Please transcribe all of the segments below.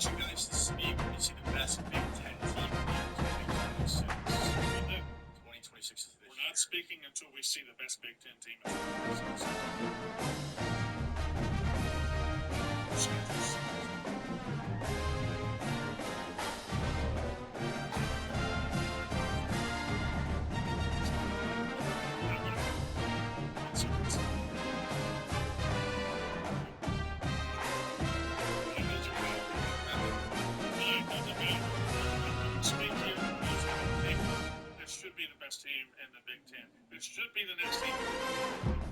want you guys to speak when you see the best Big Ten team in 2026. We do. 2026 is this We're not speaking until we see the best Big Ten team in 2026. This should be the best team in the Big Ten. This should be the next team.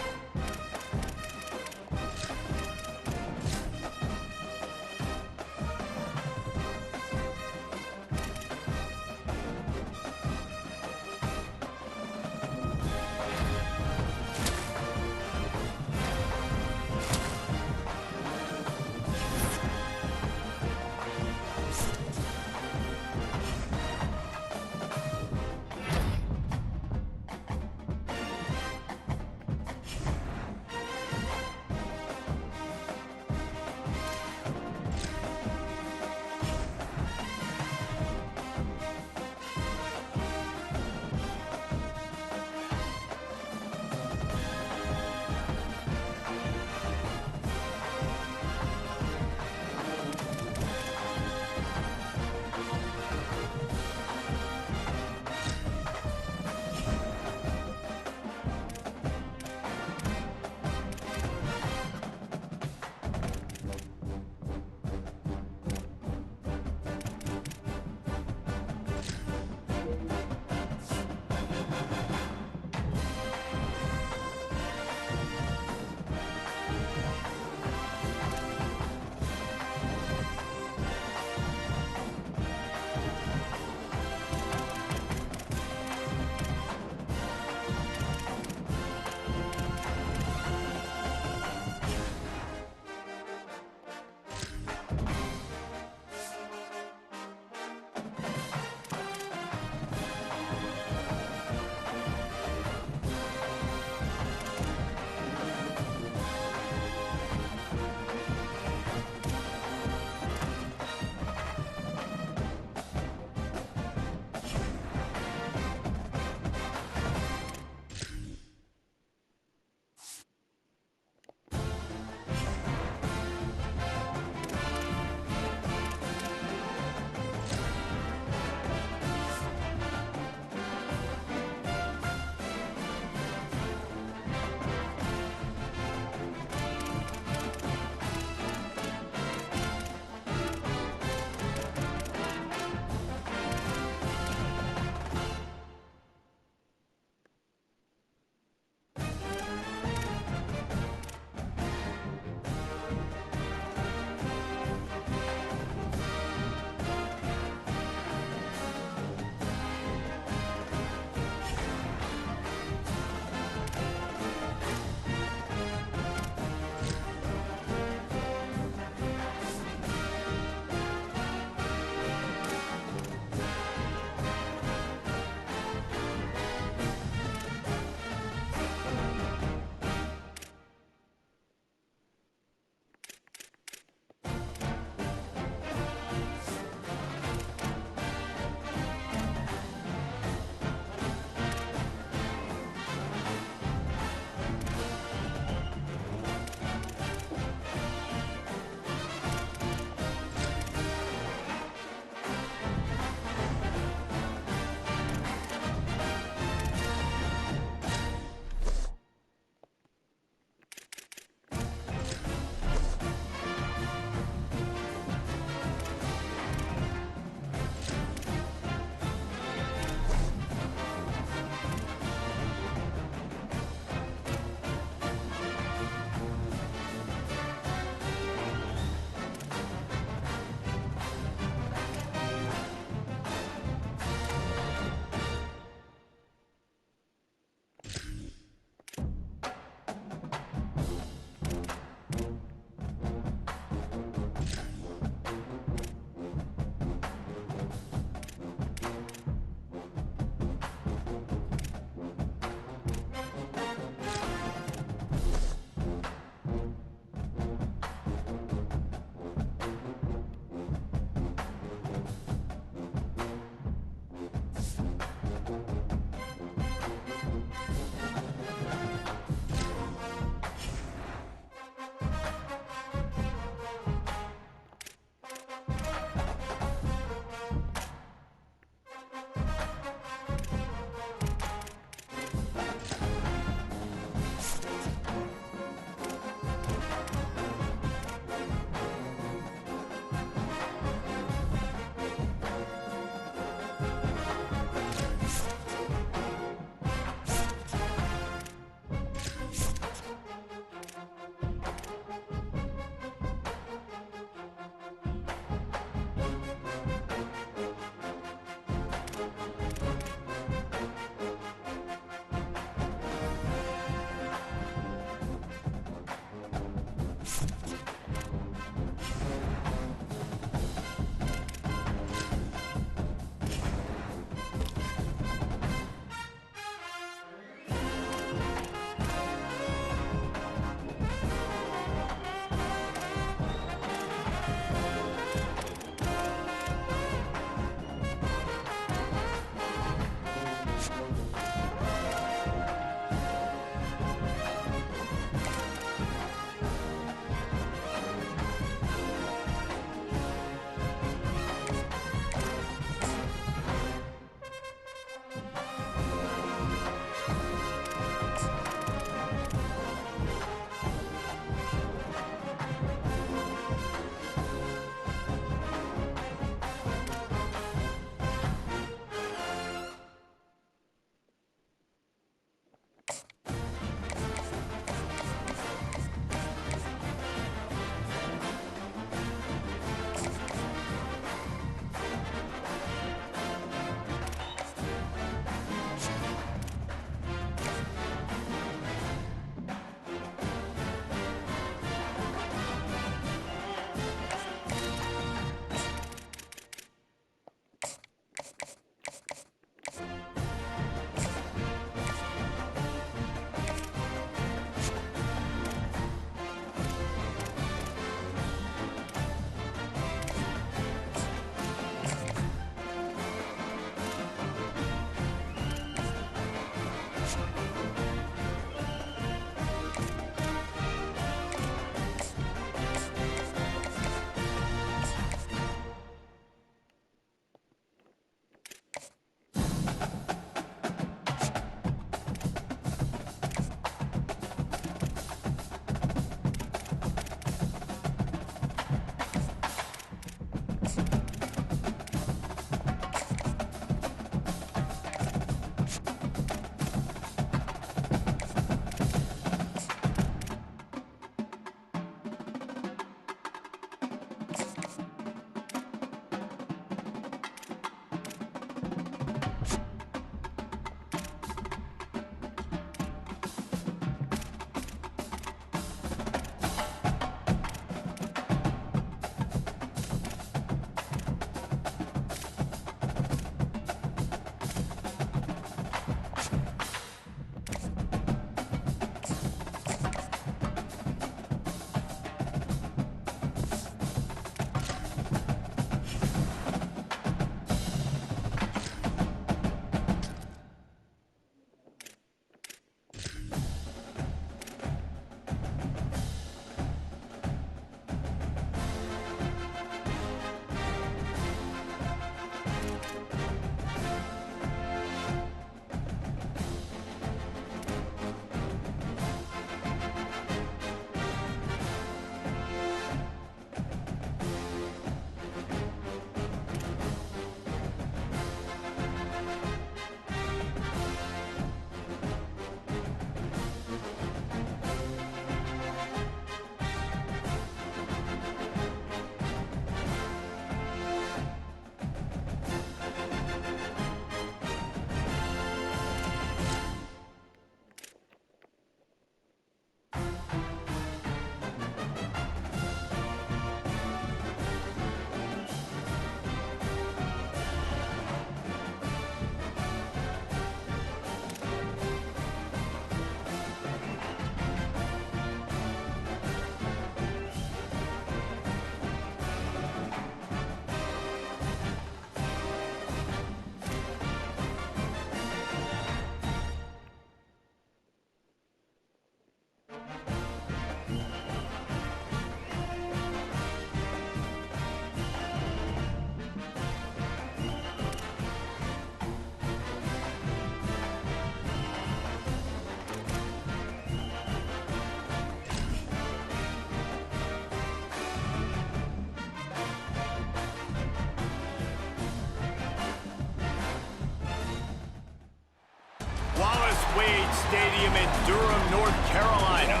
Wallace Wade Stadium in Durham, North Carolina.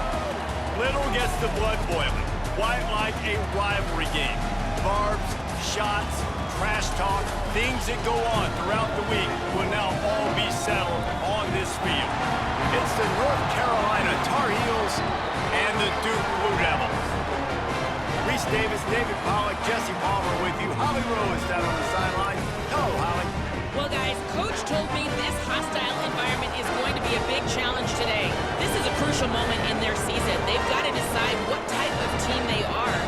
Little gets the blood boiling, quite like a rivalry game. Barbs, shots, trash talk, things that go on throughout the week will now all be settled on this field. It's the North Carolina Tar Heels and the Duke Blue Devils. Reese Davis, David Pollack, Jesse Palmer with you. Holly Rose down on the sideline. Hello, Holly. Well, guys, Coach told me this hostile environment is going to be a big challenge today. This is a crucial moment in their season. They've got to decide what type of team they are.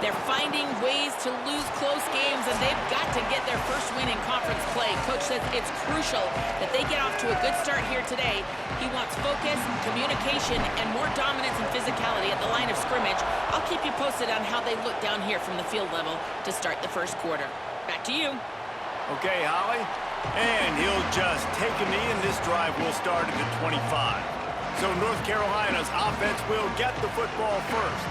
They're finding ways to lose close games, and they've got to get their first win in conference play. Coach says it's crucial that they get off to a good start here today. He wants focus, communication, and more dominance and physicality at the line of scrimmage. I'll keep you posted on how they look down here from the field level to start the first quarter. Back to you. Okay, Holly. And he'll just take a knee, and this drive will start at the 25. So North Carolina's offense will get the football first.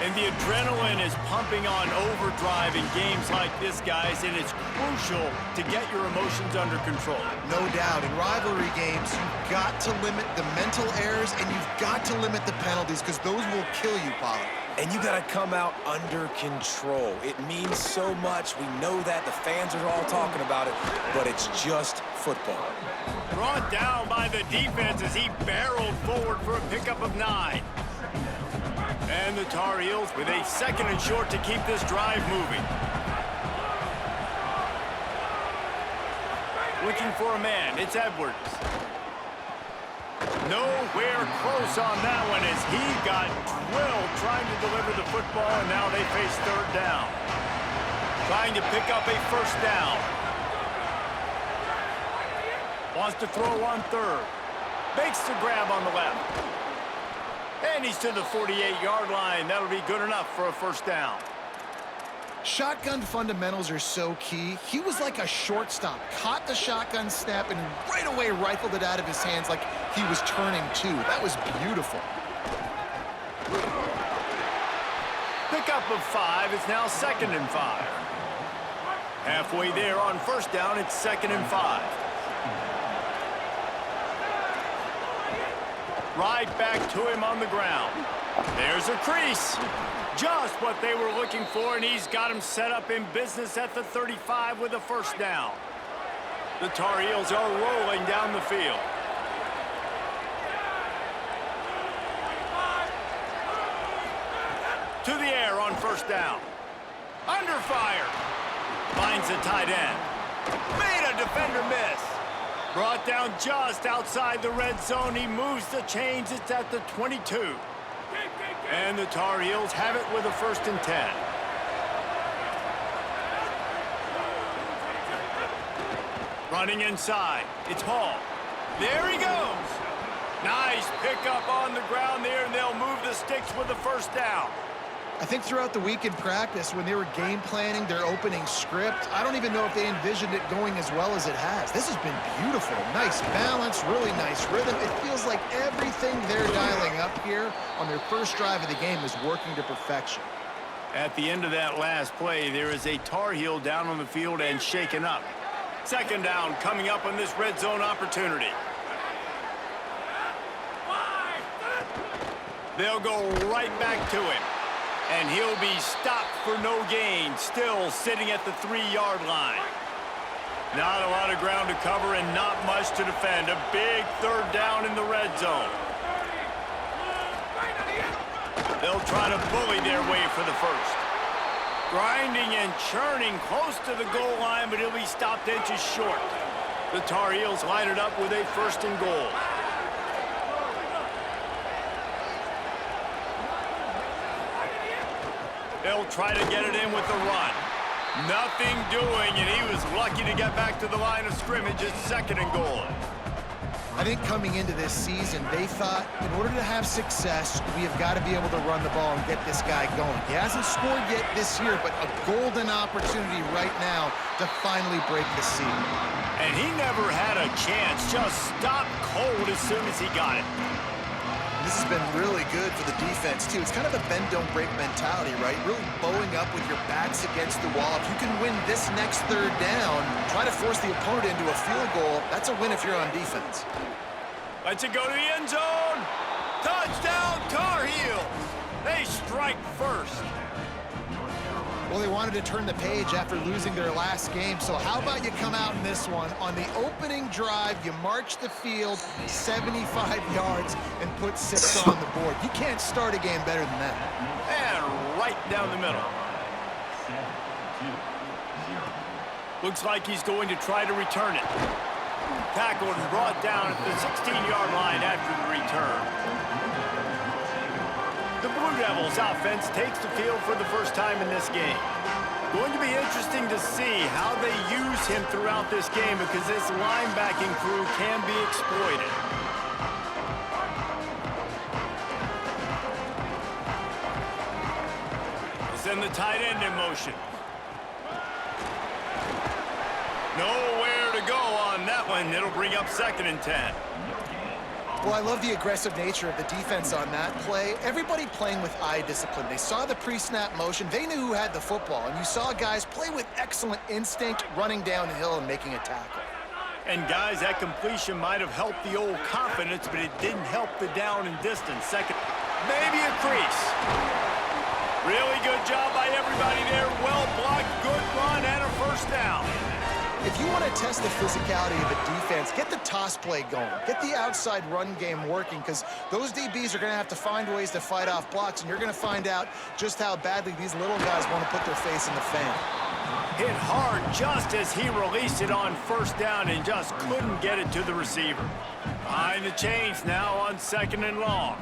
And the adrenaline is pumping on overdrive in games like this, guys, and it's crucial to get your emotions under control. No doubt. In rivalry games, you've got to limit the mental errors, and you've got to limit the penalties, because those will kill you, Pollard. And you got to come out under control. It means so much. We know that. The fans are all talking about it, but it's just football. Brought down by the defense as he barreled forward for a pickup of 9. And the Tar Heels with a 2nd and short to keep this drive moving. Looking for a man. It's Edwards. Nowhere close on that one as he got drilled trying to deliver the football, and now they face 3rd down. Trying to pick up a 1st down. Wants to throw on 3rd. Makes the grab on the left. And he's to the 48-yard line. That'll be good enough for a 1st down. Shotgun fundamentals are so key. He was like a shortstop. Caught the shotgun snap and right away rifled it out of his hands like he was turning 2. That was beautiful. Pickup of 5 is now 2nd and 5. Halfway there on 1st down, it's 2nd and 5. Right back to him on the ground. There's a crease. Just what they were looking for, and he's got him set up in business at the 35 with a 1st down. The Tar Heels are rolling down the field. To the air on 1st down. Under fire. Finds the tight end. Made a defender miss. Brought down just outside the red zone. He moves the chains. It's at the 22. And the Tar Heels have it with a 1st and 10. Running inside. It's Hall. There he goes. Nice pickup on the ground there, and they'll move the sticks with the 1st down. I think throughout the week in practice, when they were game planning their opening script, I don't even know if they envisioned it going as well as it has. This has been beautiful. Nice balance, really nice rhythm. It feels like everything they're dialing up here on their first drive of the game is working to perfection. At the end of that last play, there is a Tar Heel down on the field and shaken up. 2nd down coming up on this red zone opportunity. They'll go right back to him. And he'll be stopped for no gain, still sitting at the 3-yard line. Not a lot of ground to cover and not much to defend. A big 3rd down in the red zone. They'll try to bully their way for the 1st. Grinding and churning close to the goal line, but he'll be stopped inches short. The Tar Heels line it up with a 1st and goal. They'll try to get it in with the run. Nothing doing, and he was lucky to get back to the line of scrimmage at 2nd and goal. I think coming into this season, they thought in order to have success, we have got to be able to run the ball and get this guy going. He hasn't scored yet this year, but a golden opportunity right now to finally break the seal. And he never had a chance, just stopped cold as soon as he got it. This has been really good for the defense, too. It's kind of a bend-don't-break mentality, right? Really bowing up with your backs against the wall. If you can win this next 3rd down, try to force the opponent into a field goal, that's a win if you're on defense. Lets it go to the end zone. Touchdown, Tar Heels. They strike first. Well, they wanted to turn the page after losing their last game, so how about you come out in this one? On the opening drive, you march the field 75 yards and put 6 on the board. You can't start a game better than that. And right down the middle. Looks like he's going to try to return it. Tackled and brought down at the 16-yard line after the return. The Blue Devils offense takes the field for the first time in this game. Going to be interesting to see how they use him throughout this game because this linebacking crew can be exploited. Send the tight end in motion. Nowhere to go on that one. It'll bring up 2nd and 10. Well, I love the aggressive nature of the defense on that play. Everybody playing with eye discipline. They saw the pre-snap motion. They knew who had the football. And you saw guys play with excellent instinct, running downhill and making a tackle. And guys, that completion might have helped the old confidence, but it didn't help the down and distance. Second, maybe a crease. Really good job by everybody there. Well blocked, good run, and a first down. If you want to test the physicality of a defense, get the toss play going. Get the outside run game working because those DBs are going to have to find ways to fight off blocks, and you're going to find out just how badly these little guys want to put their face in the fan. Hit hard just as he released it on first down and just couldn't get it to the receiver. Behind the chains now on 2nd and long.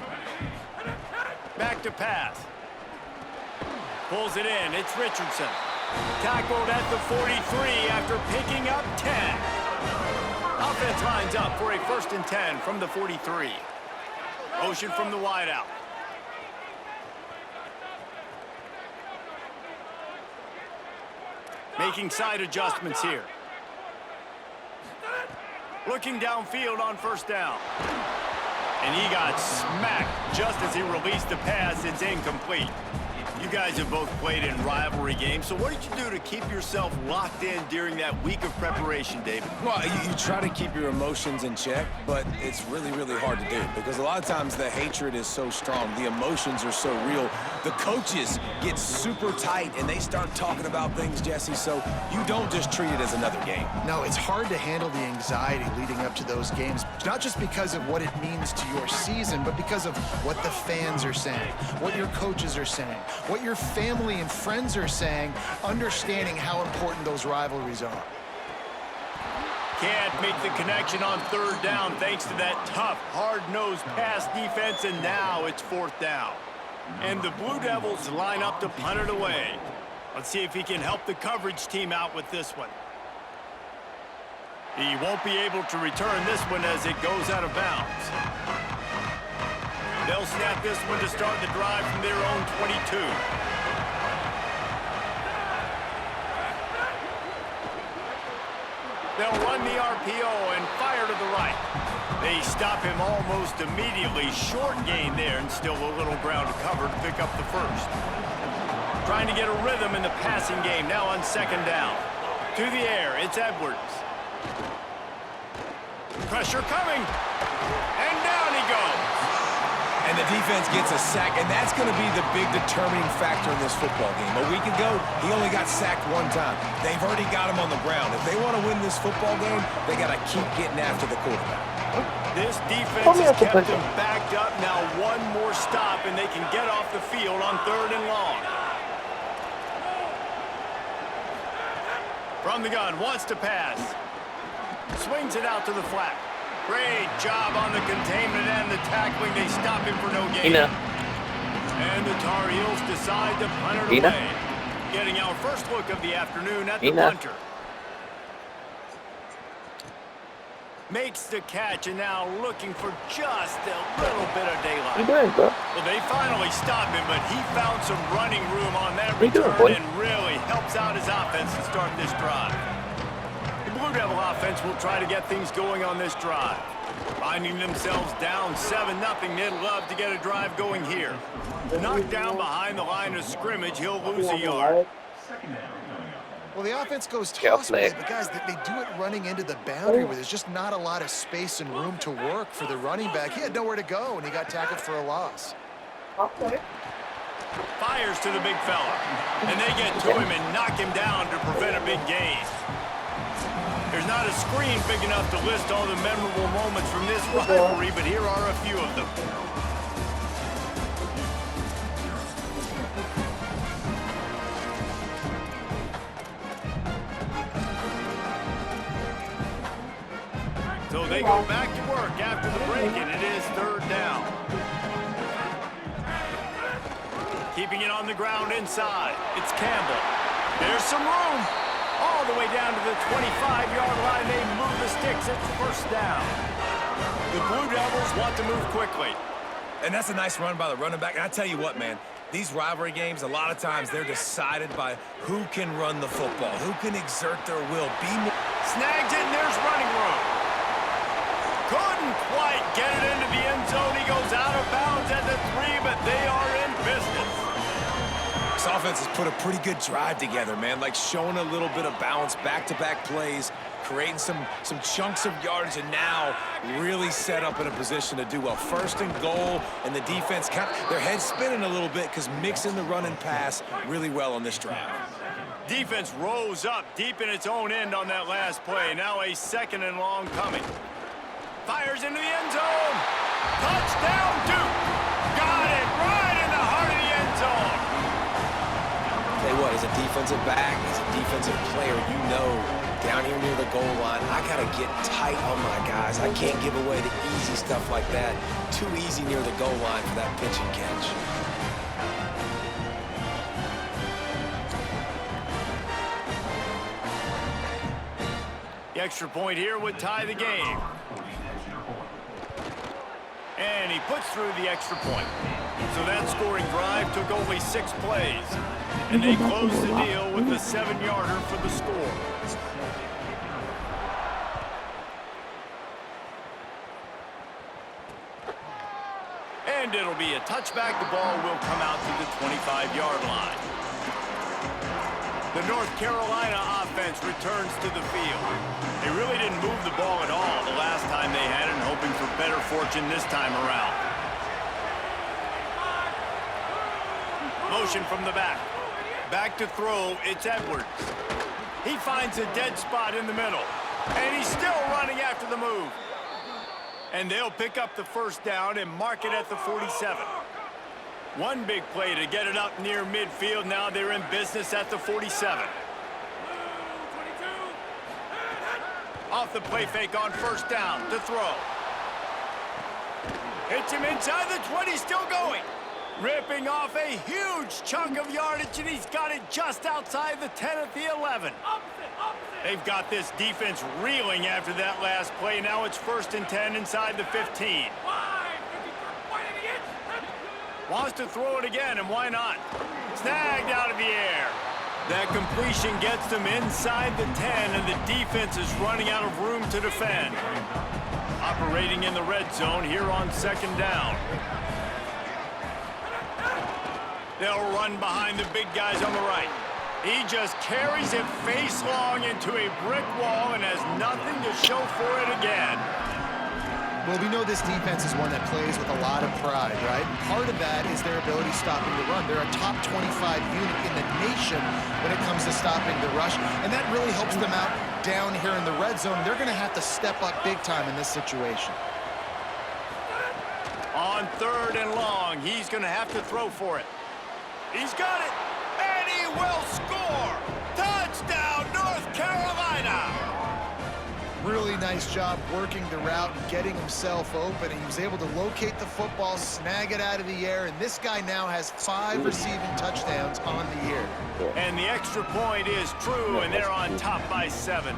Back to pass. Pulls it in. It's Richardson. Tackled at the 43 after picking up 10. Offense lines up for a 1st and 10 from the 43. Motion from the wideout. Making side adjustments here. Looking downfield on first down. And he got smacked just as he released the pass. It's incomplete. You guys have both played in rivalry games, so what did you do to keep yourself locked in during that week of preparation, David? Well, you try to keep your emotions in check, but it's really, really hard to do because a lot of times the hatred is so strong. The emotions are so real. The coaches get super tight, and they start talking about things, Jesse, so you don't just treat it as another game. No, it's hard to handle the anxiety leading up to those games, not just because of what it means to your season, but because of what the fans are saying, what your coaches are saying, what your family and friends are saying, understanding how important those rivalries are. Can't make the connection on 3rd down thanks to that tough, hard-nosed pass defense, and now it's 4th down. And the Blue Devils line up to punt it away. Let's see if he can help the coverage team out with this one. He won't be able to return this one as it goes out of bounds. They'll snap this one to start the drive from their own 22. They'll run the RPO and fire to the right. They stop him almost immediately. Short gain there and still a little ground to cover to pick up the first. Trying to get a rhythm in the passing game now on 2nd down. To the air, it's Edwards. Pressure coming. And down he goes. And the defense gets a sack, and that's going to be the big determining factor in this football game. A week ago, he only got sacked 1 time. They've already got him on the ground. If they want to win this football game, they got to keep getting after the quarterback. This defense has kept them backed up. Now 1 more stop, and they can get off the field on 3rd and long. From the gun, wants to pass. Swings it out to the flat. Great job on the containment and the tackling. They stop him for no gain. And the Tar Heels decide to punt it away. Getting our first look of the afternoon at the punter. Makes the catch and now looking for just a little bit of daylight. Well, they finally stopped him, but he found some running room on that return and really helps out his offense to start this drive. Blue Devil offense will try to get things going on this drive. Finding themselves down 7-0, they'd love to get a drive going here. Knocked down behind the line of scrimmage, he'll lose a yard. Well, the offense goes Yeah, toss play, play. but guys, they do it running into the boundary where there's just not a lot of space and room to work for the running back. He had nowhere to go, and he got tackled for a loss. Fires to the big fella. And they get to him and knock him down to prevent a big gain. There's not a screen big enough to list all the memorable moments from this rivalry, but here are a few of them. So they go back to work after the break, and it is third down. Keeping it on the ground inside. It's Campbell. There's some room. All the way down to the 25-yard line. They move the sticks. It's first down. The Blue Devils want to move quickly. And that's a nice run by the running back. And I tell you what, man, these rivalry games, a lot of times they're decided by who can run the football, who can exert their will. Snags it, and there's running room. Couldn't quite get it into the end zone. He goes out of bounds at the 3, but they are in business. This offense has put a pretty good drive together, man, like showing a little bit of balance, back-to-back plays, creating some chunks of yards, and now really set up in a position to do well. First and goal, and the defense, their head's spinning a little bit because mixing the run and pass really well on this drive. Defense rose up deep in its own end on that last play. Now a second and long coming. Fires into the end zone. Touchdown, Duke. Got it right in the heart of the end zone. Tell you what, as a defensive back, as a defensive player, you know, down here near the goal line, I got to get tight on my guys. I can't give away the easy stuff like that. Too easy near the goal line for that pitch and catch. The extra point here would tie the game. And he puts through the extra point. So that scoring drive took only 6 plays. And they close the deal with the 7-yarder for the score. And it'll be a touchback. The ball will come out to the 25-yard line. The North Carolina offense returns to the field. They really didn't move the ball at all the last time they had it, and hoping for better fortune this time around. Motion from the back. Back to throw, it's Edwards. He finds a dead spot in the middle. And he's still running after the move. And they'll pick up the first down and mark it at the 47. One big play to get it up near midfield. Now they're in business at the 47. Off the play fake on first down to throw. Hits him inside the 20, still going. Ripping off a huge chunk of yardage, and he's got it just outside the 10 at the 11. They've got this defense reeling after that last play. Now it's first and 10 inside the 15. Wants to throw it again, and why not? Snagged out of the air. That completion gets them inside the 10, and the defense is running out of room to defend. Operating in the red zone here on second down. They'll run behind the big guys on the right. He just carries it face long into a brick wall and has nothing to show for it again. Well, we know this defense is one that plays with a lot of pride, right? And part of that is their ability stopping the run. They're a top 25 unit in the nation when it comes to stopping the rush, and that really helps them out down here in the red zone. They're going to have to step up big time in this situation. On third and long, he's going to have to throw for it. He's got it, and he will score! Touchdown, North Carolina! Really nice job working the route and getting himself open. He was able to locate the football, snag it out of the air, and this guy now has 5 receiving touchdowns on the year. And the extra point is true, and they're on top by 7.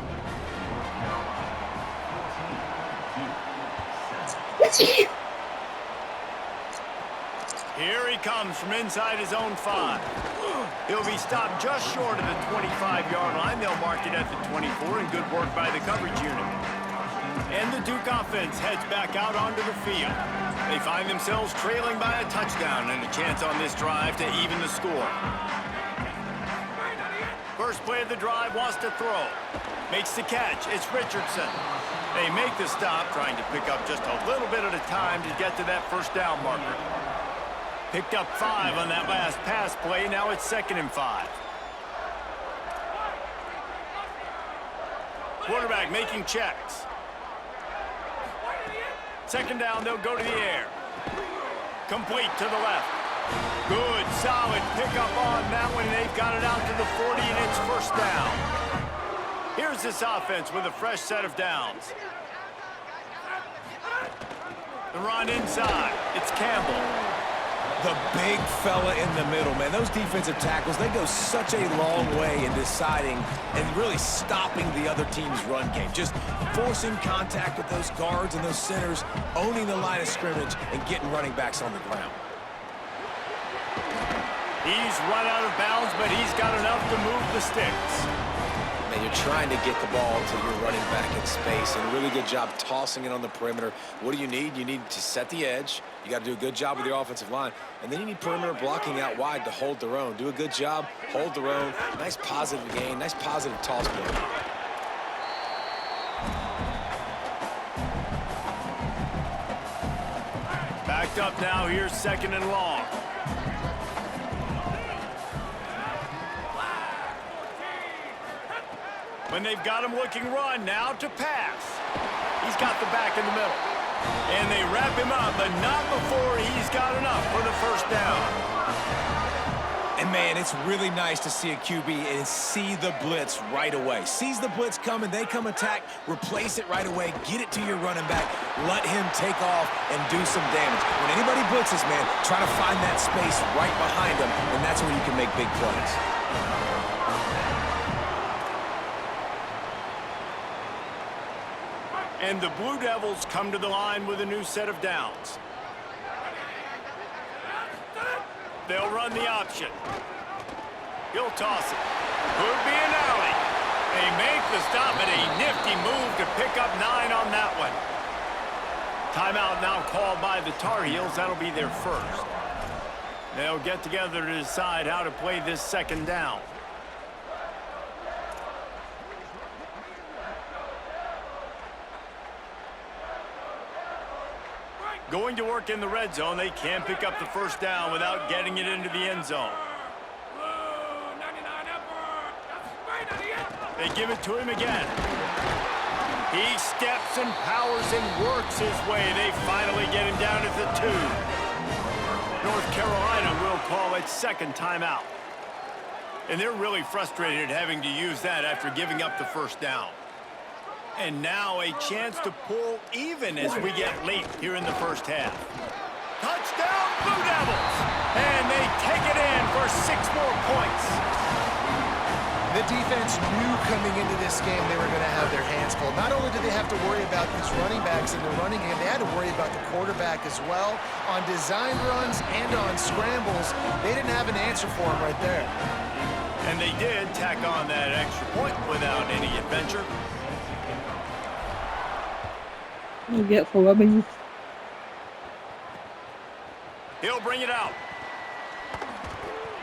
Here he comes from inside his own 5. He'll be stopped just short of the 25-yard line. They'll mark it at the 24, and good work by the coverage unit. And the Duke offense heads back out onto the field. They find themselves trailing by a touchdown and a chance on this drive to even the score. first play of the drive, wants to throw. Makes the catch. It's Richardson. They make the stop, trying to pick up just a little bit at a time to get to that first down marker. Picked up 5 on that last pass play. Now it's 2nd and 5. Quarterback making checks. 2nd down, they'll go to the air. Complete to the left. Good, solid pickup on that one. They've got it out to the 40, and it's first down. Here's this offense with a fresh set of downs. The run inside. It's Campbell. The big fella in the middle, man. Those defensive tackles, they go such a long way in deciding and really stopping the other team's run game. Just forcing contact with those guards and those centers, owning the line of scrimmage, and getting running backs on the ground. He's run out of bounds, but he's got enough to move the sticks. Man, you're trying to get the ball to your running back in space, and a really good job tossing it on the perimeter. What do you need? You need to set the edge. You got to do a good job with your offensive line. And then you need perimeter blocking out wide to hold their own. Do a good job, hold their own. Nice positive gain, nice positive toss play. Backed up now, here's 2nd and long. When they've got him looking run, now to pass. He's got the back in the middle. And they wrap him up, but not before he's got enough for the first down. And, man, it's really nice to see a QB and see the blitz right away. Sees the blitz coming, they come attack, replace it right away, get it to your running back, let him take off and do some damage. When anybody blitzes, man, try to find that space right behind them, and that's where you can make big plays. And the Blue Devils come to the line with a new set of downs. They'll run the option. He'll toss it. Could be an alley. They make the stop, and a nifty move to pick up 9 on that one. Timeout now called by the Tar Heels. That'll be their first. They'll get together to decide how to play this 2nd down. Going to work in the red zone. They can't pick up the first down without getting it into the end zone. They give it to him again. He steps and powers and works his way. They finally get him down at the 2. North Carolina will call its 2nd timeout. And they're really frustrated having to use that after giving up the first down. And now a chance to pull even as we get late here in the first half. Touchdown, Blue Devils! And they take it in for 6 more points. The defense knew coming into this game they were going to have their hands full. Not only did they have to worry about these running backs in the running game, they had to worry about the quarterback as well. On design runs and on scrambles, they didn't have an answer for him right there. And they did tack on that extra point without any adventure. Get for rubbing. He'll bring it out.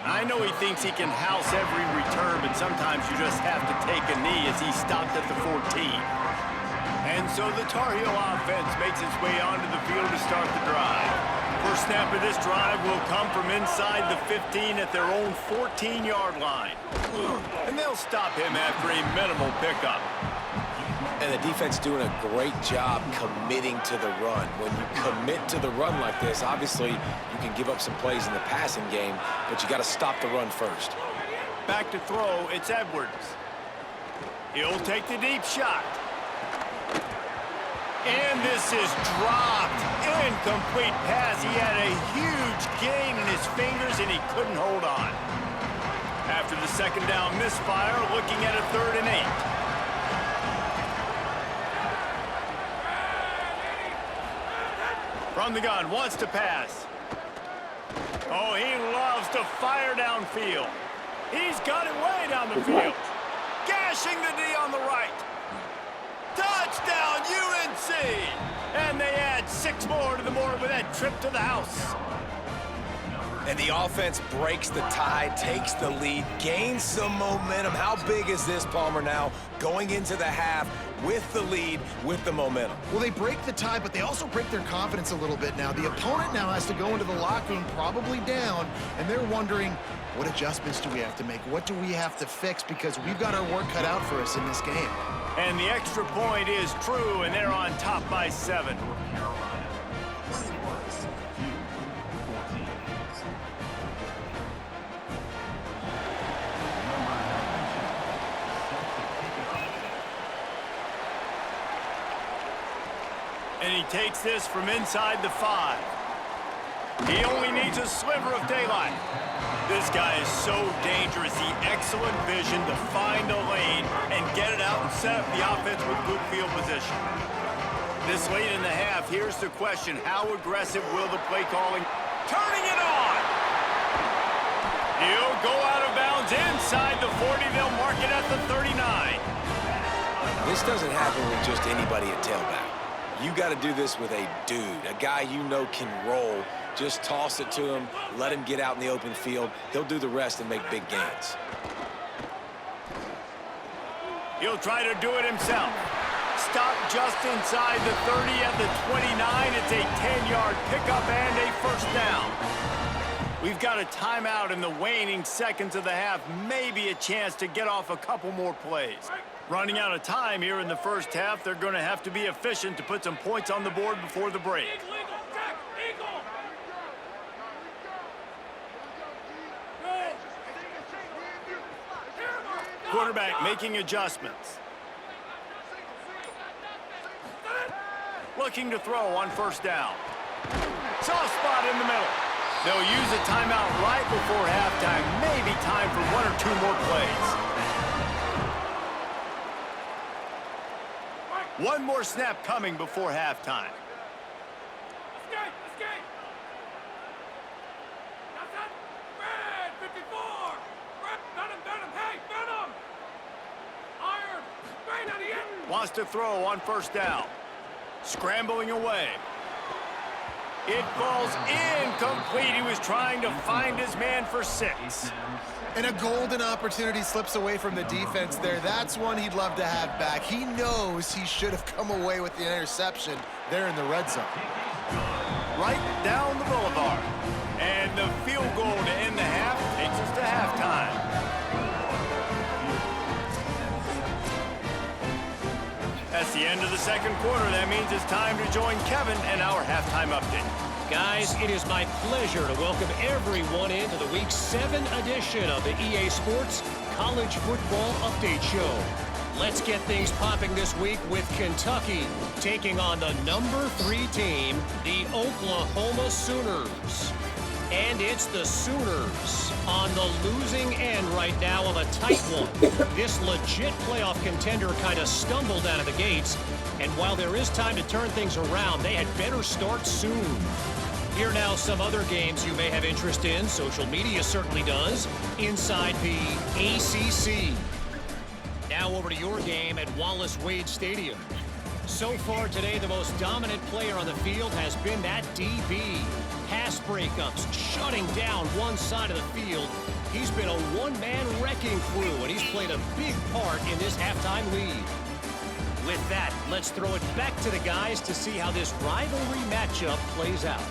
I know he thinks he can house every return, but sometimes you just have to take a knee as he stopped at the 14. And so the Tar Heel offense makes its way onto the field to start the drive. First snap of this drive will come from inside the 15 at their own 14-yard line. And they'll stop him after a minimal pickup. And the defense doing a great job committing to the run. When you commit to the run like this, obviously you can give up some plays in the passing game, but you got to stop the run first. Back to throw, it's Edwards. He'll take the deep shot. And this is dropped. Incomplete pass. He had a huge gain in his fingers, and he couldn't hold on. After the 2nd down misfire, looking at a 3rd and 8. From the gun, wants to pass. Oh, he loves to fire downfield. He's got it way down the field. Gashing the D on the right. Touchdown, UNC! And they add 6 more to the board with that trip to the house. And the offense breaks the tie, takes the lead, gains some momentum. How big is this, Palmer, now going into the half with the lead, with the momentum? Well, they break the tie, but they also break their confidence a little bit now. The opponent now has to go into the locker room probably down, and they're wondering, what adjustments do we have to make? What do we have to fix? Because we've got our work cut out for us in this game. And the extra point is true, and they're on top by 7. And he takes this from inside the 5. He only needs a sliver of daylight. This guy is so dangerous. He excellent vision to find a lane and get it out and set up the offense with good field position. This late in the half, here's the question. How aggressive will the play calling? Turning it on! He'll go out of bounds inside the 40. They'll mark it at the 39. This doesn't happen with just anybody at tailback. You got to do this with a dude, a guy you know can roll. Just toss it to him, let him get out in the open field. He'll do the rest and make big gains. He'll try to do it himself. Stop just inside the 30 at the 29. It's a 10-yard pickup and a first down. We've got a timeout in the waning seconds of the half. Maybe a chance to get off a couple more plays. Running out of time here in the first half. They're going to have to be efficient to put some points on the board before the break. Quarterback making adjustments. Looking to throw on first down. Soft spot in the middle. They'll use a timeout right before halftime. Maybe time for 1 or 2 more plays. One more snap coming before halftime. Wants to throw on first down. Scrambling away. It falls incomplete. He was trying to find his man for 6. And a golden opportunity slips away from the defense there. That's one he'd love to have back. He knows he should have come away with the interception there in the red zone. Right down the boulevard. And the field goal to end the half takes us to halftime. That's the end of the second quarter. That means it's time to join Kevin and our halftime update. Guys, it is my pleasure to welcome everyone into the Week 7 edition of the EA Sports College Football Update Show. Let's get things popping this week with Kentucky taking on the number 3 team, the Oklahoma Sooners. And it's the Sooners on the losing end right now of a tight one. This legit playoff contender kind of stumbled out of the gates, and while there is time to turn things around, they had better start soon. Here now some other games you may have interest in. Social media certainly does. Inside the ACC. Now over to your game at Wallace Wade Stadium. So far today, the most dominant player on the field has been that DB. Pass breakups, shutting down one side of the field. He's been a one-man wrecking crew, and he's played a big part in this halftime lead. With that, let's throw it back to the guys to see how this rivalry matchup plays out.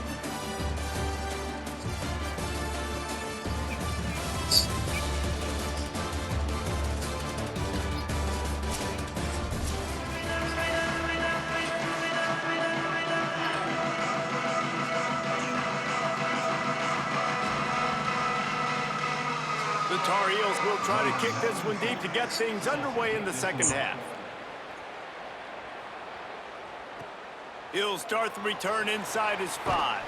The Tar Heels will try to kick this one deep to get things underway in the second half. He'll start the return inside his 5.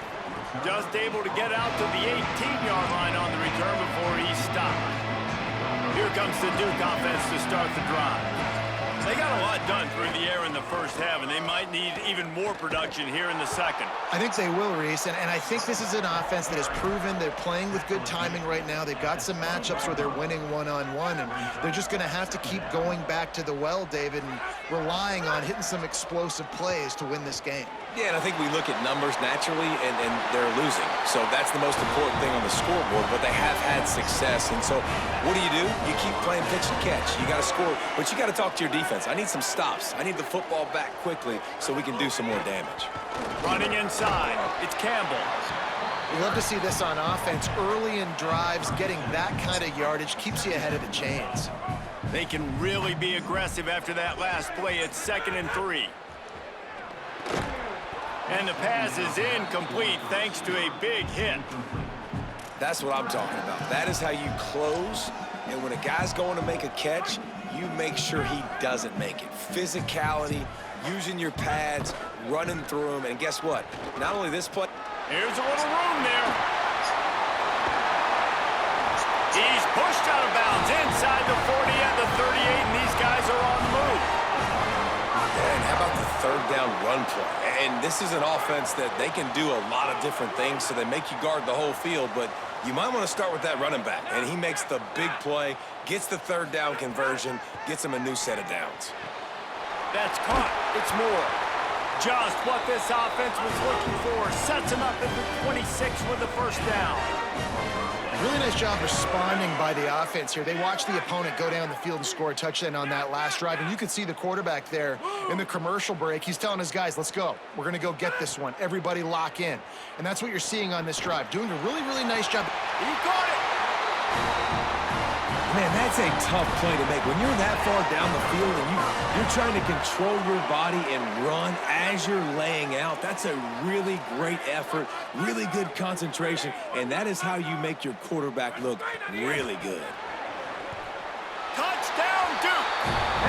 Just able to get out to the 18-yard line on the return before he's stopped. Here comes the Duke offense to start the drive. They got a lot it done through the air in the first half, and they might need even more production here in the second. I think they will, Reese, and I think this is an offense that has proven they're playing with good timing right now. They've got some matchups where they're winning one-on-one, and they're just going to have to keep going back to the well, David, and relying on hitting some explosive plays to win this game. Yeah, and I think we look at numbers naturally, and they're losing. So that's the most important thing on the scoreboard, but they have had success. And so what do? You keep playing pitch and catch. You got to score, but you got to talk to your defense. I need some stops. I need the football back quickly so we can do some more damage. Running inside, it's Campbell. We love to see this on offense. Early in drives, getting that kind of yardage keeps you ahead of the chains. They can really be aggressive after that last play. It's 2nd and 3. And the pass is incomplete thanks to a big hit. That's what I'm talking about. That is how you close. And when a guy's going to make a catch, you make sure he doesn't make it. Physicality, using your pads, running through them. And guess what? Not only this play. Here's a little room there. He's pushed out of bounds inside the 40 at the 38, and these guys are on the move. And how about the third down run play? And this is an offense that they can do a lot of different things, so they make you guard the whole field, but you might want to start with that running back. And he makes the big play, gets the third down conversion, gets him a new set of downs. That's caught. It's Moore. Just what this offense was looking for. Sets him up at the 26 with the first down. Really nice job responding by the offense here. They watched the opponent go down the field and score a touchdown on that last drive, and you could see the quarterback there in the commercial break. He's telling his guys, let's go. We're going to go get this one. Everybody lock in. And that's what you're seeing on this drive. Doing a really, really nice job. He caught it. Man, that's a tough play to make. When you're that far down the field and you're trying to control your body and run as you're laying out, that's a really great effort, really good concentration, and that is how you make your quarterback look really good. Touchdown, Duke!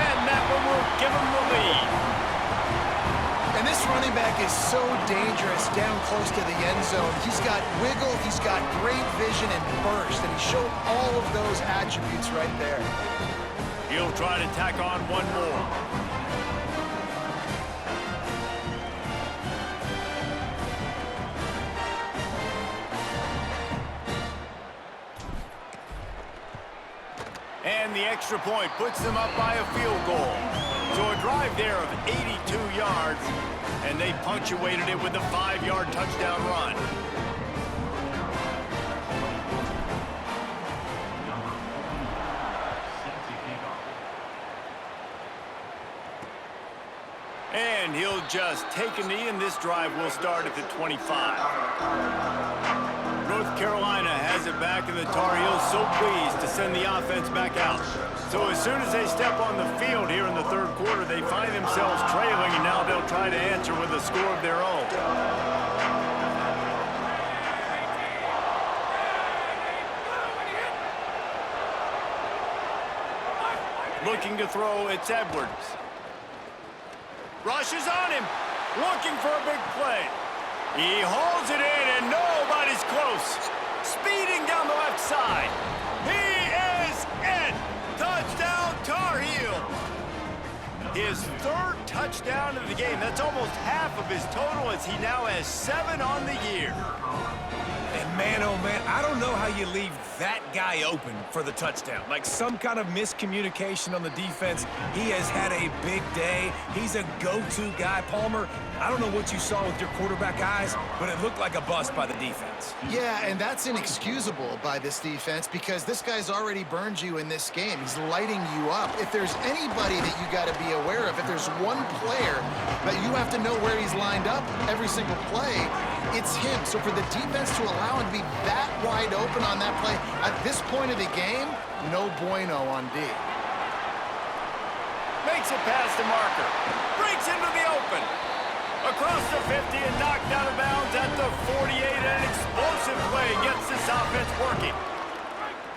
And that one will give him the lead. And this running back is so dangerous down close to the end zone. He's got wiggle, he's got great vision and burst, and he showed all of those attributes right there. He'll try to tack on one more. And the extra point puts them up by a field goal. So a drive there of 82 yards, and they punctuated it with a 5-yard touchdown run. And he'll just take a knee, and this drive will start at the 25. North Carolina has it back, and the Tar Heels so pleased to send the offense back out. So as soon as they step on the field here in the third quarter, they find themselves trailing, and now they'll try to answer with a score of their own. Looking to throw, it's Edwards. Rushes on him, looking for a big play. He holds it in, and nobody's close. Speeding down the left side. He is in. Touchdown, Tar Heels. His third touchdown of the game. That's almost half of his total, as he now has 7 on the year. And man, oh man, I don't know how you leave that guy open for the touchdown. Like some kind of miscommunication on the defense. He has had a big day. He's a go-to guy. Palmer, I don't know what you saw with your quarterback eyes, but it looked like a bust by the defense. Yeah, and that's inexcusable by this defense because this guy's already burned you in this game. He's lighting you up. If there's anybody that you got to be aware of, if there's one player that you have to know where he's lined up every single play, it's him. So for the defense to allow him to be that wide open on that play, at this point of the game, no bueno on D. Makes it past the marker. Breaks into the open. Across the 50 and knocked out of bounds at the 48. An explosive play gets this offense working.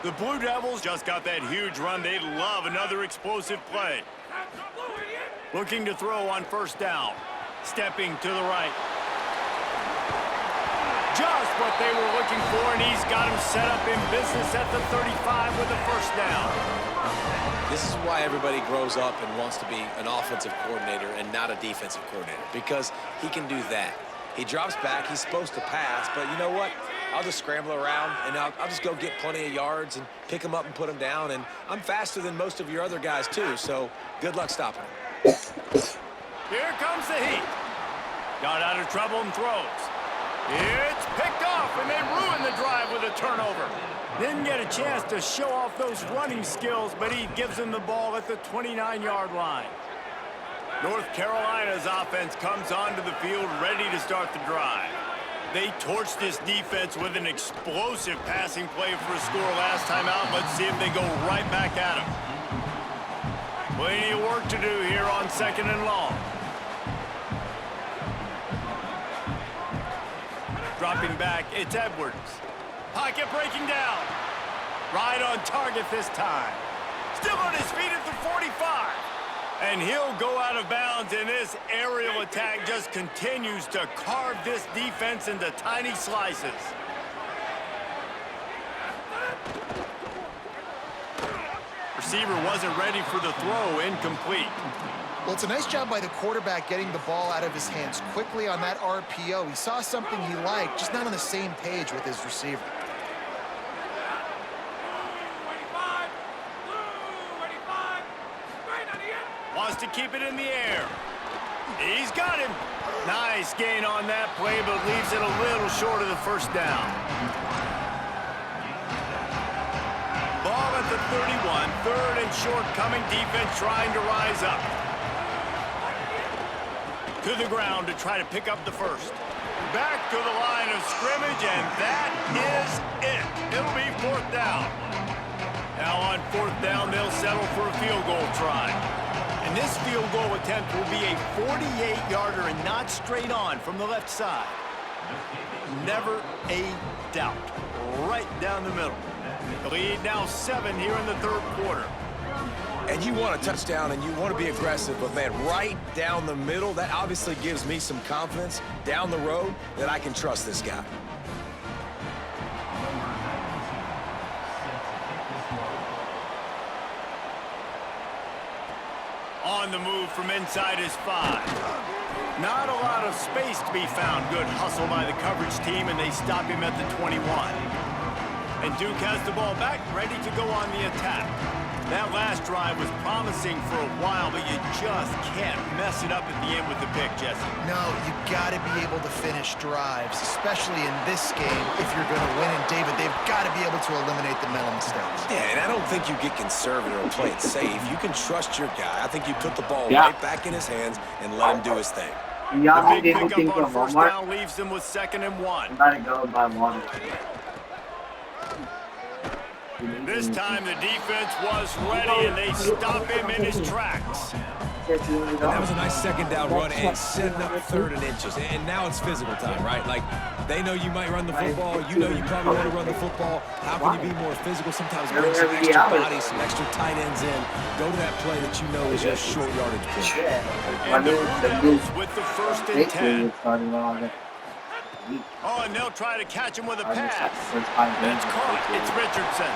The Blue Devils just got that huge run. They'd love another explosive play. Looking to throw on first down. Stepping to the right. Just what they were looking for, and he's got him set up in business at the 35 with a first down. This is why everybody grows up and wants to be an offensive coordinator and not a defensive coordinator, because he can do that. He drops back, he's supposed to pass, but you know what? I'll just scramble around, and I'll just go get plenty of yards and pick them up and put them down, and I'm faster than most of your other guys too, so good luck stopping him. Here comes the heat. Got out of trouble and throws. It's picked off, and they ruin the drive with a turnover. Didn't get a chance to show off those running skills, but he gives them the ball at the 29-yard line. North Carolina's offense comes onto the field ready to start the drive. They torched this defense with an explosive passing play for a score last time out. Let's see if they go right back at him. Plenty of work to do here on 2nd and long. Dropping back, it's Edwards. Pocket breaking down. Right on target this time. Still on his feet at the 45. And he'll go out of bounds, and this aerial attack just continues to carve this defense into tiny slices. Receiver wasn't ready for the throw, incomplete. Well, it's a nice job by the quarterback getting the ball out of his hands quickly on that RPO. He saw something he liked, just not on the same page with his receiver. Wants to keep it in the air. He's got him. Nice gain on that play, but leaves it a little short of the first down. Ball at the 31. 3rd and short coming. Defense trying to rise up. To the ground to try to pick up the first. Back to the line of scrimmage, and that is it. It'll be 4th down. Now on 4th down, they'll settle for a field goal try. And this field goal attempt will be a 48-yarder and not straight on from the left side. Never a doubt. Right down the middle. The lead now 7 here in the 3rd quarter. And you want a touchdown and you want to be aggressive, but man, right down the middle, that obviously gives me some confidence down the road that I can trust this guy. On the move from inside his 5. Not a lot of space to be found. Good hustle by the coverage team, and they stop him at the 21. And Duke has the ball back, ready to go on the attack. That last drive was promising for a while, but you just can't mess it up at the end with the pick, Jesse. No, you got to be able to finish drives, especially in this game. If you're going to win, and David, they've got to be able to eliminate the mental mistakes. Yeah, and I don't think you get conservative or play it safe. You can trust your guy. I think you put the ball right back in his hands and let him do his thing. The big pickup on 1st down leaves them with 2nd and 1. This time the defense was ready, and they stop him in his tracks. And that was a nice 2nd down run and setting up 3rd and inches. And now it's physical time, right? Like, they know you might run the football. You know you probably want to run the football. How can you be more physical? Sometimes bring some extra bodies, some extra tight ends in. Go to that play that you know is a short yardage play. And the Blue Devils with the 1st and 10. Oh, and they'll try to catch him with a pass. That's caught. It's Richardson.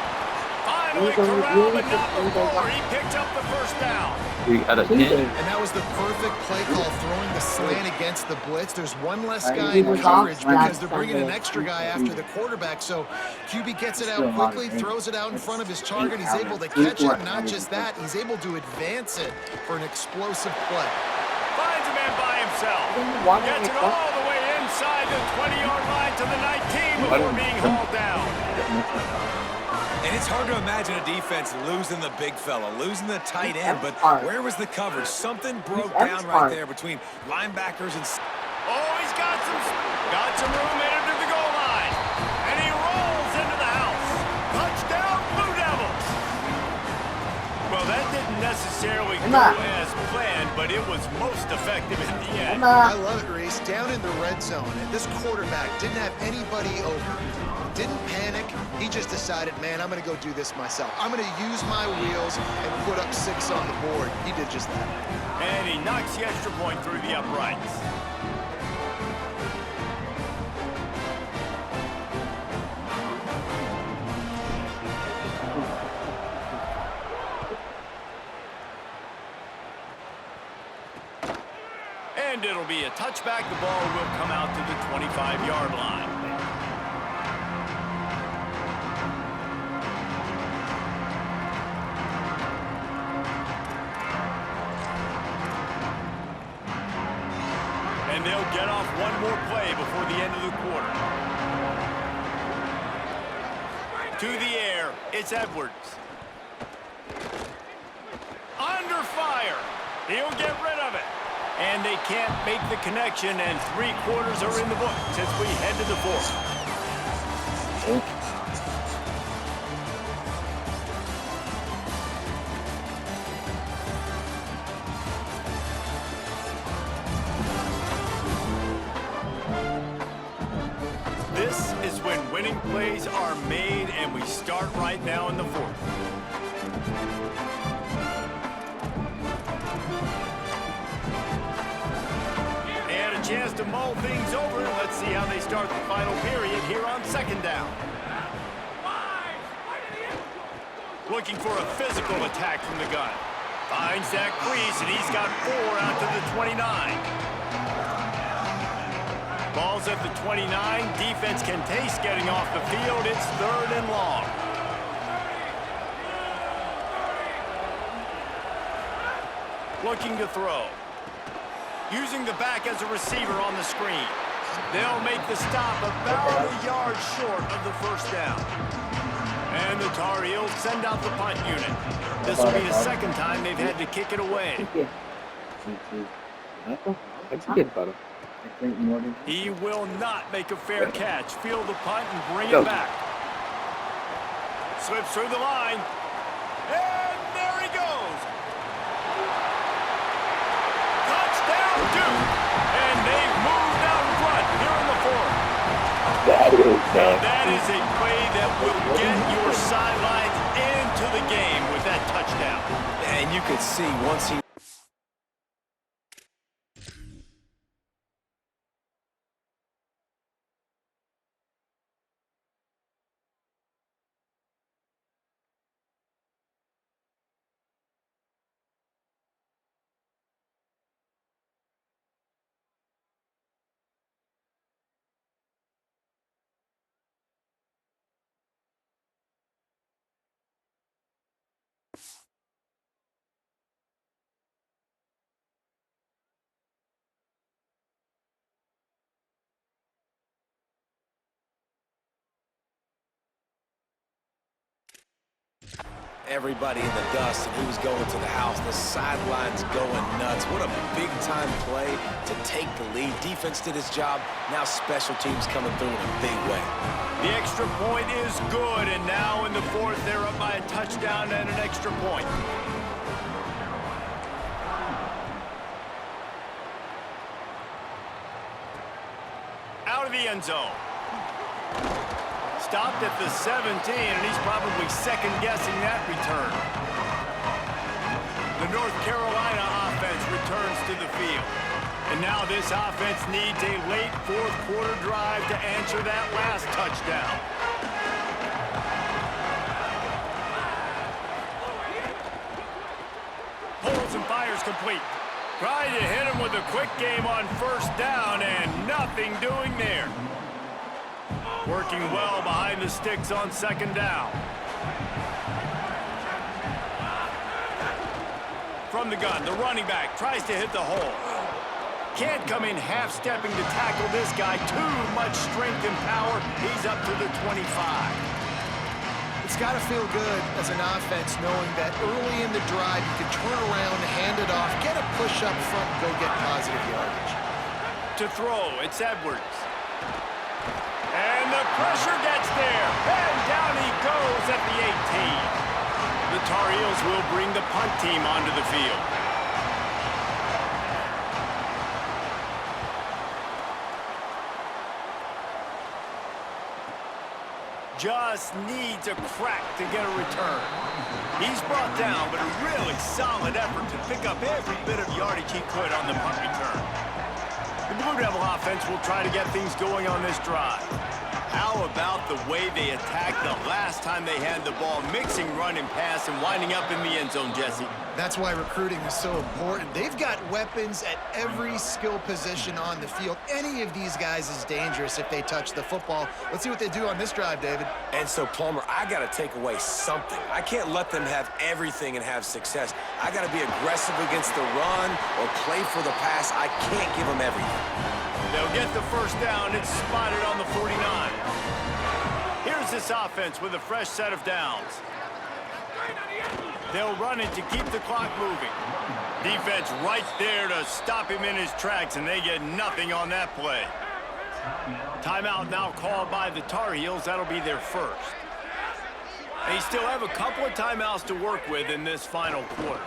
Finally corralled, but not before. He picked up the 1st down. And that was the perfect play call, throwing the slant against the blitz. There's one less guy in coverage because they're bringing an extra guy after the quarterback. So QB gets it out quickly, throws it out in front of his target. He's able to catch it. Not just that, he's able to advance it for an explosive play. Finds a man by himself. Gets it all the way inside the 20-yard line to the 19 before being hauled down. And it's hard to imagine a defense losing the big fella, losing the tight end, but where was the coverage? Something broke down right there between linebackers and... Oh, he's got some room, made it to the goal line. And he rolls into the house. Touchdown, Blue Devils. Well, that didn't necessarily go as planned, but it was most effective in the end. I love it, Reese. Down in the red zone, and this quarterback didn't have anybody open. Didn't panic. He just decided, man, I'm going to go do this myself. I'm going to use my wheels and put up 6 on the board. He did just that. And he knocks the extra point through the uprights. And it'll be a touchback. The ball will come out to the 25-yard line. And they'll get off one more play before the end of the quarter. To the air, it's Edwards. Under fire. He'll get rid of it. And they can't make the connection, and 3 quarters are in the books as we head to the fourth. This is when winning plays are made, and we start right now in the fourth. Chance to mull things over. Let's see how they start the final period here on second down. Looking for a physical attack from the gun. Finds that crease, and he's got 4 out to the 29. Ball's at the 29. Defense can taste getting off the field. It's 3rd and long. Looking to throw. Using the back as a receiver on the screen. They'll make the stop about a yard short of the first down. And the Tar Heels send out the punt unit. This will be the second time they've had to kick it away. He will not make a fair catch. Field the punt and bring it back. Slips through the line. And there he goes. And they've moved out in front here in the fourth. That is a play that will get your sidelines into the game with that touchdown. And you could see once he... Everybody in the dust, and he was going to the house. The sidelines going nuts. What a big-time play to take the lead. Defense did his job. Now special teams coming through in a big way. The extra point is good, and now in the fourth, they're up by a touchdown and an extra point. Out of the end zone. Stopped at the 17, and he's probably second-guessing that return. The North Carolina offense returns to the field. And now this offense needs a late fourth-quarter drive to answer that last touchdown. Pulls and fires complete. Trying to hit him with a quick game on first down, and nothing doing there. Working well behind the sticks on second down. From the gun, the running back tries to hit the hole. Can't come in half-stepping to tackle this guy. Too much strength and power. He's up to the 25. It's got to feel good as an offense knowing that early in the drive you can turn around, hand it off, get a push up front, and go get positive yardage. To throw, it's Edwards. And the pressure gets there. And down he goes at the 18. The Tar Heels will bring the punt team onto the field. Just needs a crack to get a return. He's brought down, but a really solid effort to pick up every bit of yardage he could on the punt return. The Blue Devil offense will try to get things going on this drive. How about the way they attacked the last time they had the ball, mixing run and pass and winding up in the end zone, Jesse? That's why recruiting is so important. They've got weapons at every skill position on the field. Any of these guys is dangerous if they touch the football. Let's see what they do on this drive, David. And so, Plummer, I got to take away something. I can't let them have everything and have success. I got to be aggressive against the run or play for the pass. I can't give them everything. They'll get the first down. It's spotted on the 49. Here's this offense with a fresh set of downs. They'll run it to keep the clock moving. Defense right there to stop him in his tracks, and they get nothing on that play. Timeout now called by the Tar Heels. That'll be their first. They still have a couple of timeouts to work with in this final quarter.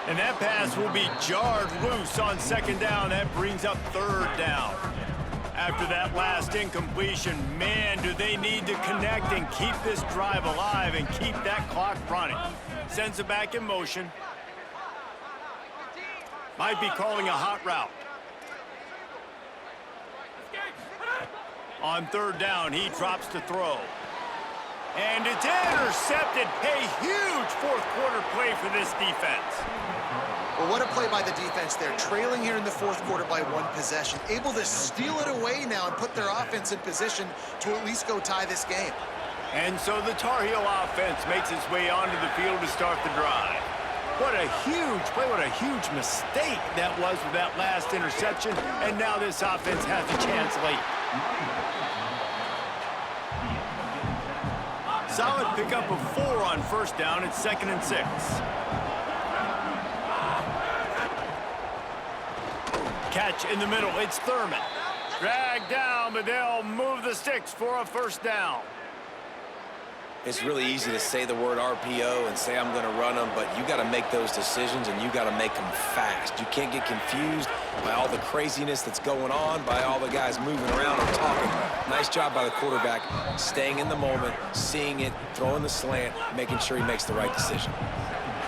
And that pass will be jarred loose on second down. That brings up third down. After that last incompletion, man, do they need to connect and keep this drive alive and keep that clock running. Sends it back in motion. Might be calling a hot route. On third down, he drops to throw. And it's intercepted. A huge fourth quarter play for this defense. Well, what a play by the defense there. Trailing here in the fourth quarter by one possession. Able to steal it away now and put their offense in position to at least go tie this game. And so the Tar Heel offense makes its way onto the field to start the drive. What a huge play, what a huge mistake that was with that last interception. And now this offense has a chance late. Solid pickup of 4 on first down. It's 2nd and 6. Catch in the middle. It's Thurman. Dragged down, but they'll move the sticks for a first down. It's really easy to say the word RPO and say I'm going to run them, but you got to make those decisions and you got to make them fast. You can't get confused by all the craziness that's going on, by all the guys moving around or talking. Nice job by the quarterback, staying in the moment, seeing it, throwing the slant, making sure he makes the right decision.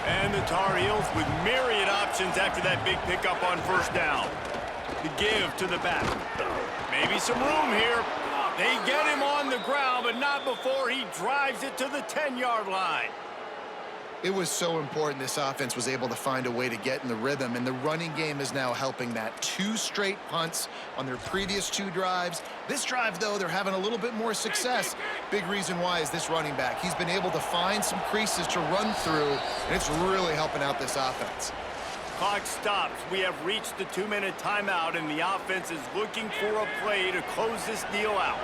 And the Tar Heels with myriad options after that big pickup on first down. The give to the back. Maybe some room here. They get him on the ground, but not before he drives it to the 10-yard line. It was so important this offense was able to find a way to get in the rhythm, and the running game is now helping that. 2 straight punts on their previous 2 drives. This drive, though, they're having a little bit more success. Big reason why is this running back. He's been able to find some creases to run through, and it's really helping out this offense. Clock stops. We have reached the 2-minute timeout, and the offense is looking for a play to close this deal out.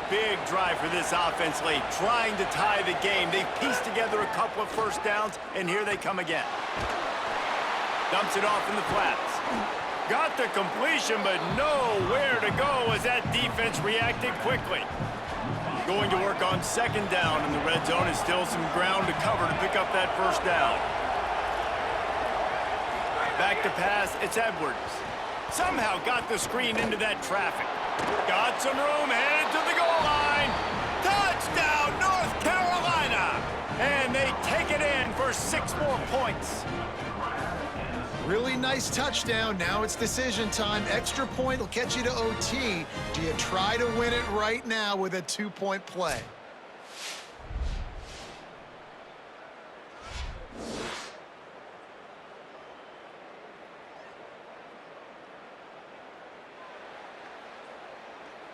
Big drive for this offense late, trying to tie the game. They've pieced together a couple of first downs, and here they come again. Dumps it off in the flats. Got the completion, but nowhere to go as that defense reacted quickly. Going to work on second down, and the red zone is still some ground to cover to pick up that first down. Back to pass, it's Edwards. Somehow got the screen into that traffic. Got some room, headed to the goal line. Touchdown, North Carolina! And they take it in for 6 more points. Really nice touchdown. Now it's decision time. Extra point will catch you to OT. Do you try to win it right now with a 2-point play?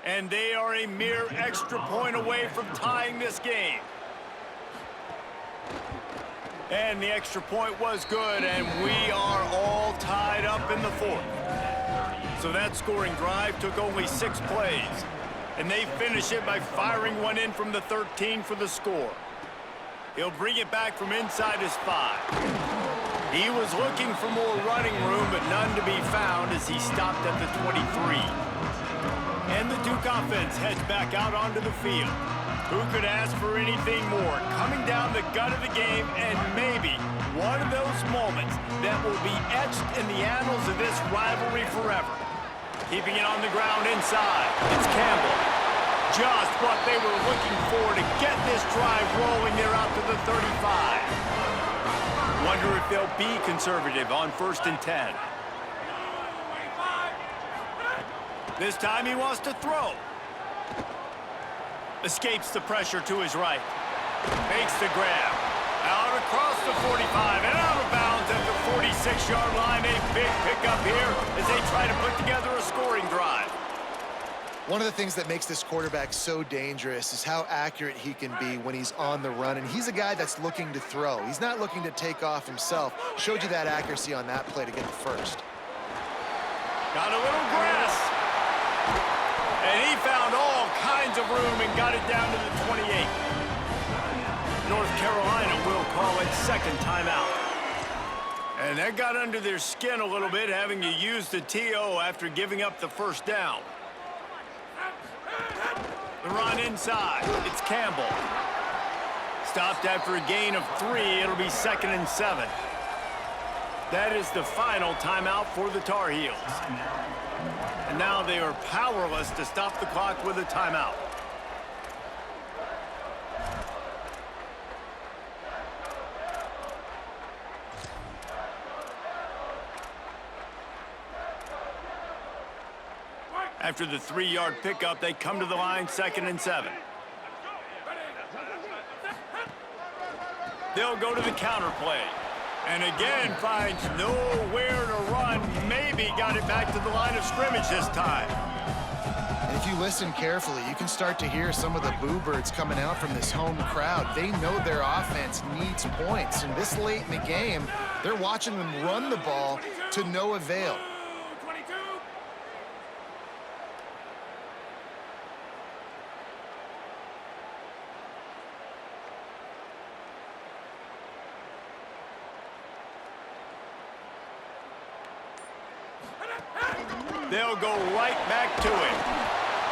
And they are a mere extra point away from tying this game. And the extra point was good, and we are all tied up in the 4th. So that scoring drive took only 6 plays. And they finish it by firing one in from the 13 for the score. He'll bring it back from inside his 5. He was looking for more running room, but none to be found as he stopped at the 23. And the Duke offense heads back out onto the field. Who could ask for anything more? Coming down the gut of the game, and maybe one of those moments that will be etched in the annals of this rivalry forever. Keeping it on the ground inside. It's Campbell. Just what they were looking for to get this drive rolling there out to the 35. Wonder if they'll be conservative on 1st and 10. This time he wants to throw. Escapes the pressure to his right. Makes the grab. Out across the 45 and out of bounds at the 46-yard line. A big pickup here as they try to put together a scoring drive. One of the things that makes this quarterback so dangerous is how accurate he can be when he's on the run. And he's a guy that's looking to throw. He's not looking to take off himself. Showed you that accuracy on that play to get the first. Got a little grass. And he found all kinds of room and got it down to the 28. North Carolina will call it second timeout. And that got under their skin a little bit, having to use the TO after giving up the first down. The run inside. It's Campbell. Stopped after a gain of 3. It'll be 2nd and 7. That is the final timeout for the Tar Heels. And now they are powerless to stop the clock with a timeout. After the 3-yard pickup, they come to the line, 2nd and 7. They'll go to the counter play. And again, finds nowhere to run. Maybe got it back to the line of scrimmage this time. And if you listen carefully, you can start to hear some of the boo birds coming out from this home crowd. They know their offense needs points. And this late in the game, they're watching them run the ball to no avail. They'll go right back to it.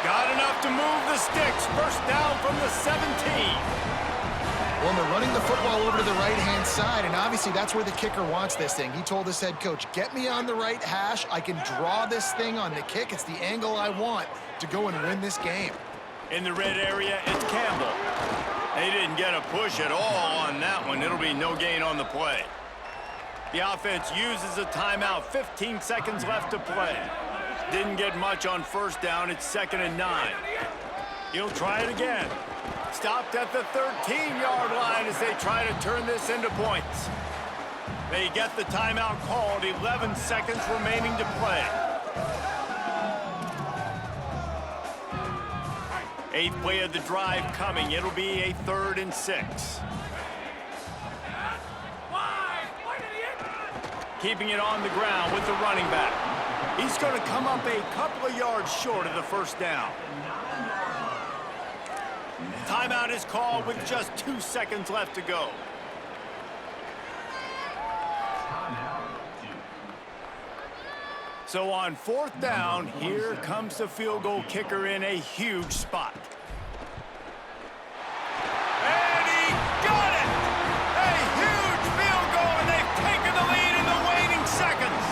Got enough to move the sticks. First down from the 17. Well, they're running the football over to the right-hand side, and obviously that's where the kicker wants this thing. He told his head coach, get me on the right hash. I can draw this thing on the kick. It's the angle I want to go and win this game. In the red area, it's Campbell. They didn't get a push at all on that one. It'll be no gain on the play. The offense uses a timeout. 15 seconds left to play. Didn't get much on first down. It's 2nd and 9. He'll try it again. Stopped at the 13-yard line as they try to turn this into points. They get the timeout called. 11 seconds remaining to play. 8th play of the drive coming. It'll be a 3rd and 6. Keeping it on the ground with the running back. He's going to come up a couple of yards short of the first down. Timeout is called with just 2 seconds left to go. So on 4th down, here comes the field goal kicker in a huge spot. And he got it! A huge field goal, and they've taken the lead in the waning seconds.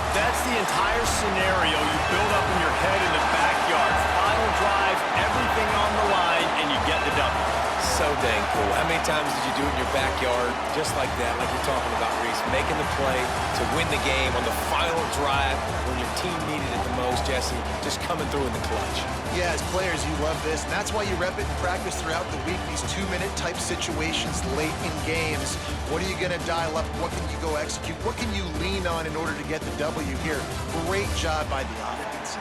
That's the entire scenario you build up in your head in the backyard. Final drive, everything on the line, and you get the W. So dang cool. How many times did you do it in your backyard just like that, like you're talking about, Reese? Making the play to win the game on the final drive when your team needed it the most, Jesse. Just coming through in the clutch. Yeah, as players, you love this, and that's why you rep it in practice throughout the week, these 2-minute type situations late in games. What are you going to dial up? What can you go execute? What can you lean on in order to get the W here? Great job by the offense.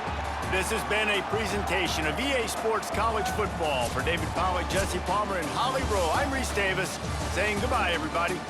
This has been a presentation of EA Sports College Football. For David Pollack, Jesse Palmer, and Holly Rowe, I'm Reese Davis saying goodbye, everybody.